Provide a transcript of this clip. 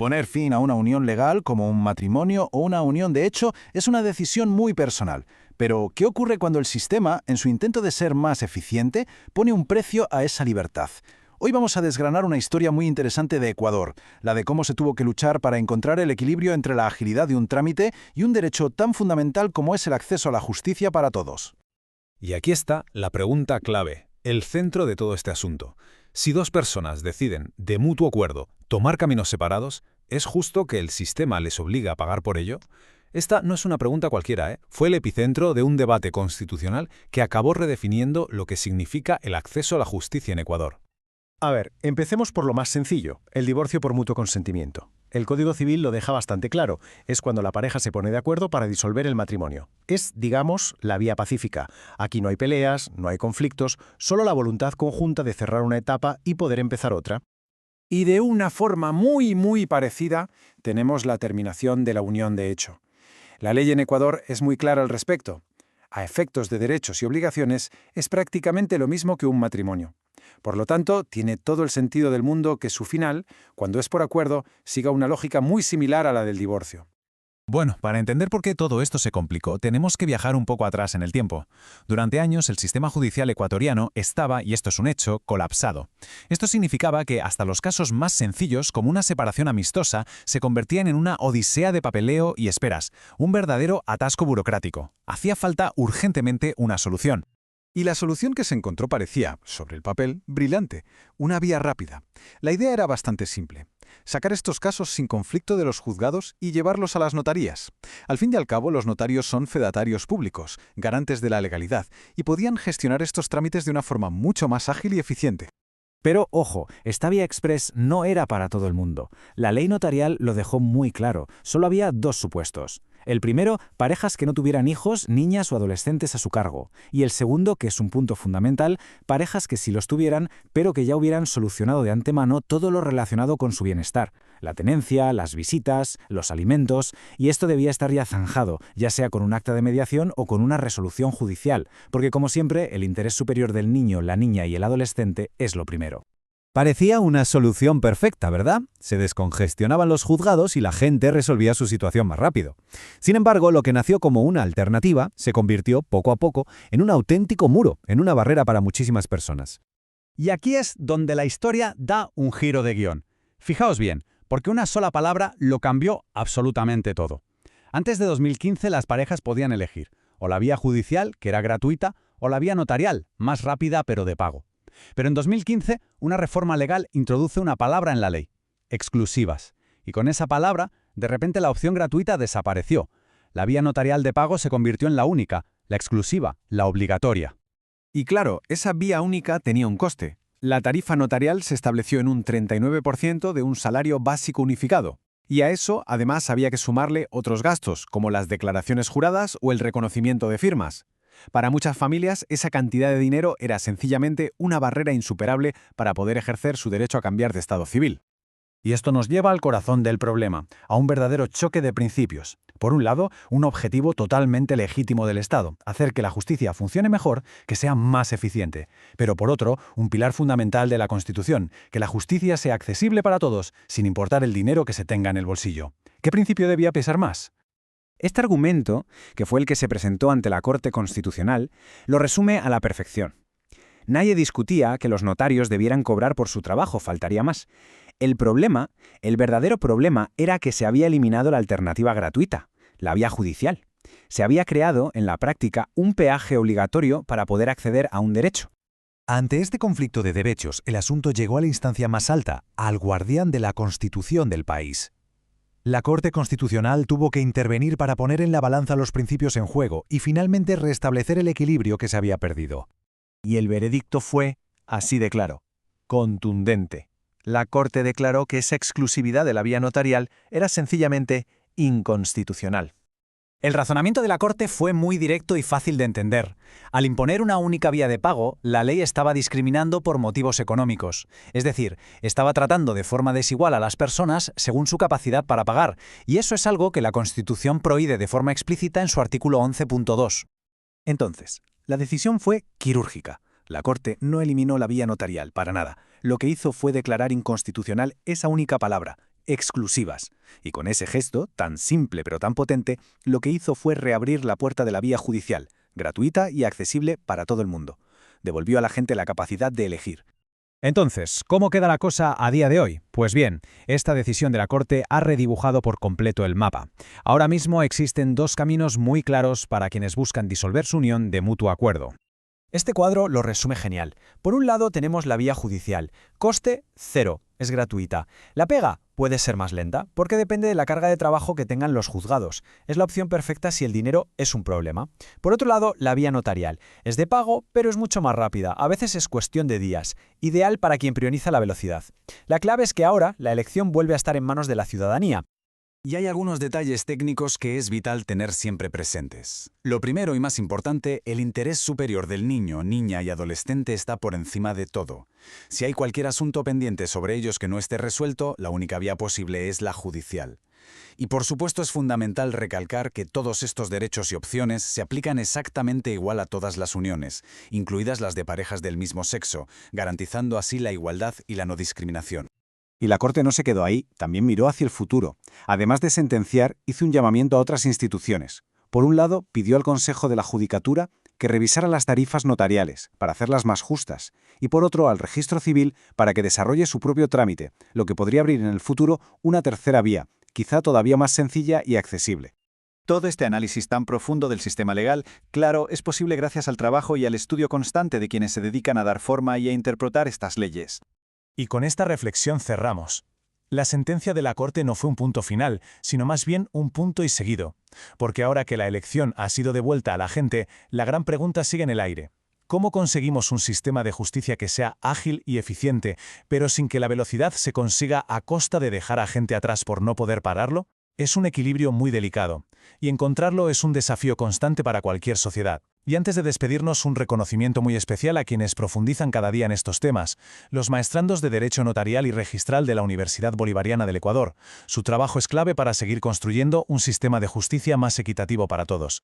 Poner fin a una unión legal, como un matrimonio o una unión de hecho, es una decisión muy personal. Pero, ¿qué ocurre cuando el sistema, en su intento de ser más eficiente, pone un precio a esa libertad? Hoy vamos a desgranar una historia muy interesante de Ecuador, la de cómo se tuvo que luchar para encontrar el equilibrio entre la agilidad de un trámite y un derecho tan fundamental como es el acceso a la justicia para todos. Y aquí está la pregunta clave, el centro de todo este asunto. Si dos personas deciden, de mutuo acuerdo, tomar caminos separados, ¿es justo que el sistema les obligue a pagar por ello? Esta no es una pregunta cualquiera, ¿eh? Fue el epicentro de un debate constitucional que acabó redefiniendo lo que significa el acceso a la justicia en Ecuador. A ver, empecemos por lo más sencillo, el divorcio por mutuo consentimiento. El Código Civil lo deja bastante claro, es cuando la pareja se pone de acuerdo para disolver el matrimonio. Es, digamos, la vía pacífica. Aquí no hay peleas, no hay conflictos, solo la voluntad conjunta de cerrar una etapa y poder empezar otra. Y de una forma muy parecida, tenemos la terminación de la unión de hecho. La ley en Ecuador es muy clara al respecto. A efectos de derechos y obligaciones, es prácticamente lo mismo que un matrimonio. Por lo tanto, tiene todo el sentido del mundo que su final, cuando es por acuerdo, siga una lógica muy similar a la del divorcio. Bueno, para entender por qué todo esto se complicó, tenemos que viajar un poco atrás en el tiempo. Durante años, el sistema judicial ecuatoriano estaba, y esto es un hecho, colapsado. Esto significaba que hasta los casos más sencillos, como una separación amistosa, se convertían en una odisea de papeleo y esperas, un verdadero atasco burocrático. Hacía falta urgentemente una solución. Y la solución que se encontró parecía, sobre el papel, brillante, una vía rápida. La idea era bastante simple: sacar estos casos sin conflicto de los juzgados y llevarlos a las notarías. Al fin y al cabo, los notarios son fedatarios públicos, garantes de la legalidad, y podían gestionar estos trámites de una forma mucho más ágil y eficiente. Pero, ojo, esta vía express no era para todo el mundo. La ley notarial lo dejó muy claro, solo había dos supuestos. El primero, parejas que no tuvieran hijos, niñas o adolescentes a su cargo. Y el segundo, que es un punto fundamental, parejas que sí los tuvieran, pero que ya hubieran solucionado de antemano todo lo relacionado con su bienestar. La tenencia, las visitas, los alimentos, y esto debía estar ya zanjado, ya sea con un acta de mediación o con una resolución judicial, porque como siempre, el interés superior del niño, la niña y el adolescente es lo primero. Parecía una solución perfecta, ¿verdad? Se descongestionaban los juzgados y la gente resolvía su situación más rápido. Sin embargo, lo que nació como una alternativa se convirtió, poco a poco, en un auténtico muro, en una barrera para muchísimas personas. Y aquí es donde la historia da un giro de guión. Fijaos bien, porque una sola palabra lo cambió absolutamente todo. Antes de 2015 las parejas podían elegir o la vía judicial, que era gratuita, o la vía notarial, más rápida pero de pago. Pero en 2015, una reforma legal introduce una palabra en la ley: exclusivas. Y con esa palabra, de repente la opción gratuita desapareció. La vía notarial de pago se convirtió en la única, la exclusiva, la obligatoria. Y claro, esa vía única tenía un coste. La tarifa notarial se estableció en un 39% de un salario básico unificado. Y a eso, además, había que sumarle otros gastos, como las declaraciones juradas o el reconocimiento de firmas. Para muchas familias, esa cantidad de dinero era sencillamente una barrera insuperable para poder ejercer su derecho a cambiar de estado civil. Y esto nos lleva al corazón del problema, a un verdadero choque de principios. Por un lado, un objetivo totalmente legítimo del Estado: hacer que la justicia funcione mejor, que sea más eficiente. Pero por otro, un pilar fundamental de la Constitución: que la justicia sea accesible para todos, sin importar el dinero que se tenga en el bolsillo. ¿Qué principio debía pesar más? Este argumento, que fue el que se presentó ante la Corte Constitucional, lo resume a la perfección. Nadie discutía que los notarios debieran cobrar por su trabajo, faltaría más. El verdadero problema, era que se había eliminado la alternativa gratuita, la vía judicial. Se había creado, en la práctica, un peaje obligatorio para poder acceder a un derecho. Ante este conflicto de derechos, el asunto llegó a la instancia más alta, al guardián de la Constitución del país. La Corte Constitucional tuvo que intervenir para poner en la balanza los principios en juego y finalmente restablecer el equilibrio que se había perdido. Y el veredicto fue así de claro, contundente. La Corte declaró que esa exclusividad de la vía notarial era sencillamente inconstitucional. El razonamiento de la Corte fue muy directo y fácil de entender. Al imponer una única vía de pago, la ley estaba discriminando por motivos económicos. Es decir, estaba tratando de forma desigual a las personas según su capacidad para pagar, y eso es algo que la Constitución prohíbe de forma explícita en su artículo 11.2. Entonces, la decisión fue quirúrgica. La Corte no eliminó la vía notarial, para nada. Lo que hizo fue declarar inconstitucional esa única palabra, exclusivas. Y con ese gesto, tan simple pero tan potente, lo que hizo fue reabrir la puerta de la vía judicial, gratuita y accesible para todo el mundo. Devolvió a la gente la capacidad de elegir. Entonces, ¿cómo queda la cosa a día de hoy? Pues bien, esta decisión de la Corte ha redibujado por completo el mapa. Ahora mismo existen dos caminos muy claros para quienes buscan disolver su unión de mutuo acuerdo. Este cuadro lo resume genial. Por un lado tenemos la vía judicial. Coste, cero, es gratuita. La pega puede ser más lenta, porque depende de la carga de trabajo que tengan los juzgados. Es la opción perfecta si el dinero es un problema. Por otro lado, la vía notarial. Es de pago, pero es mucho más rápida. A veces es cuestión de días. Ideal para quien prioriza la velocidad. La clave es que ahora la elección vuelve a estar en manos de la ciudadanía. Y hay algunos detalles técnicos que es vital tener siempre presentes. Lo primero y más importante, el interés superior del niño, niña y adolescente está por encima de todo. Si hay cualquier asunto pendiente sobre ellos que no esté resuelto, la única vía posible es la judicial. Y por supuesto es fundamental recalcar que todos estos derechos y opciones se aplican exactamente igual a todas las uniones, incluidas las de parejas del mismo sexo, garantizando así la igualdad y la no discriminación. Y la Corte no se quedó ahí, también miró hacia el futuro. Además de sentenciar, hizo un llamamiento a otras instituciones. Por un lado, pidió al Consejo de la Judicatura que revisara las tarifas notariales, para hacerlas más justas, y por otro al Registro Civil para que desarrolle su propio trámite, lo que podría abrir en el futuro una tercera vía, quizá todavía más sencilla y accesible. Todo este análisis tan profundo del sistema legal, claro, es posible gracias al trabajo y al estudio constante de quienes se dedican a dar forma y a interpretar estas leyes. Y con esta reflexión cerramos. La sentencia de la Corte no fue un punto final, sino más bien un punto y seguido. Porque ahora que la elección ha sido devuelta a la gente, la gran pregunta sigue en el aire. ¿Cómo conseguimos un sistema de justicia que sea ágil y eficiente, pero sin que la velocidad se consiga a costa de dejar a gente atrás por no poder pararlo? Es un equilibrio muy delicado, y encontrarlo es un desafío constante para cualquier sociedad. Y antes de despedirnos, un reconocimiento muy especial a quienes profundizan cada día en estos temas, los maestrandos de Derecho Notarial y Registral de la Universidad Bolivariana del Ecuador. Su trabajo es clave para seguir construyendo un sistema de justicia más equitativo para todos.